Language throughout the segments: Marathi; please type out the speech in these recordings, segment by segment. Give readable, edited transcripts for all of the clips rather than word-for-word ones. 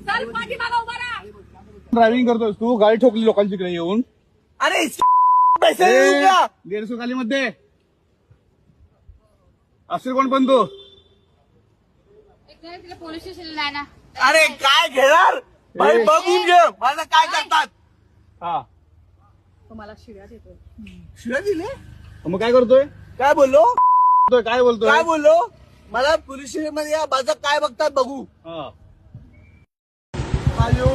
चल पाठीमागं उभा राहा. ड्रायव्हिंग करतोस तू, गाडी ठोकली लोकांची इकडे येऊन. अरे पैसे देऊ का? 150 खाली मध्ये असेल कोण पण तू. तिला पोलीस स्टेशनला आहे ना. अरे काय घेणार भाई, बघून घे माझं काय करतात. हा तुम्हाला शिव्या देतोय. शिव्या दिले? मग काय करतोय? काय बोललो? काय बोलतोय? काय बोललो? मला पोलीस स्टेशन मध्ये या, माझं काय बघतात बघू. हा.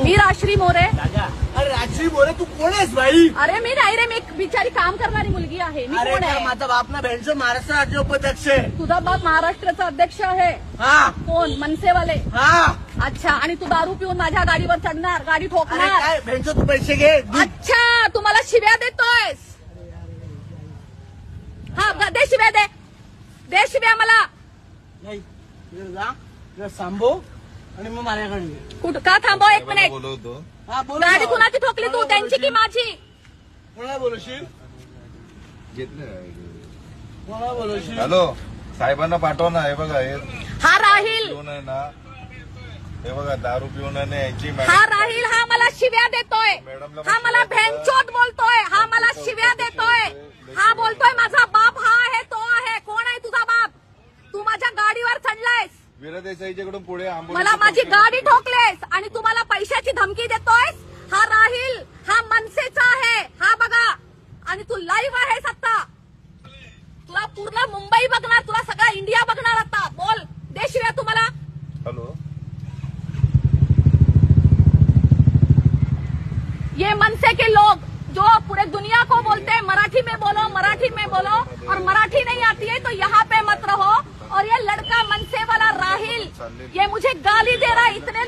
मी राश्री मोरे. अरे राजश्री बोले, तू कोण आहेस भाई? अरे मी नाही रे, मी एक बिचारी काम करणारी मुलगी आहे. मी अरे कोण तर आहे? माझा बाप ना बँच महाराष्ट्र राज्य उपाध्यक्ष आहे. तुझा बाप महाराष्ट्राचा अध्यक्ष आहे. हा कोण? मनसेवाले. हा. अच्छा, आणि तू दारू पिऊन माझ्या गाडीवर चढणार, गाडी अरे ठोकणार. काय बँच, तू पैसे घे. अच्छा, तू मला शिव्या देतोयस. हा दे शिव्या, दे शिव्या मला. नाही इकडे जा, इकडे थांबव आणि मग माझ्याकडे ये. कुठं का थांबव? एक मिनिट. बोलवतो. हा बोल. गाडी कुणाची ठोकली तू? त्यांची की माझी? कोणाला बोलवशील? कोणाला बोलवशील? हॅलो, साहेबांना पाठव ना. हे बघा, हे हा राहील. पिऊन आहे ना, हे बघा दारू पिऊन आहे ना यांची हा राहील. हा मला शिव्या देतोय. मॅडमला हा मला भेंचोद बोलतोय. हा मला शिव्या देतोय. हा बोलतोय माझा बाप हा आहे, तो आहे. कोण आहे तुझा बाप? तू माझ्या गाडीवर चढलायस, वीरा देसाईच्याकडून पुढे आंबोली मला माझी गाडी ठोकलेस आणि तू मला पैशाची धमकी देतोयस. हा राहील. हा मनसेचा आहे. हा बघा, आणि तू लाईव्ह आहेस आता. तुला पूर्ण मुंबई बघणार, तुला सगळा इंडिया बघणार आता. बोल, दे शिव्या तुम्हाला. हॅलो, ये मनसे के लोग जो पूरे दुनिया को बोलते हैं मराठी में बोलो, मराठी में बोलो, और मराठी नहीं आती है तो यहाँ पे मत रहो. और ये लड़का मनसे वाला राहिल, ये मुझे गाली दे रहा है. इतने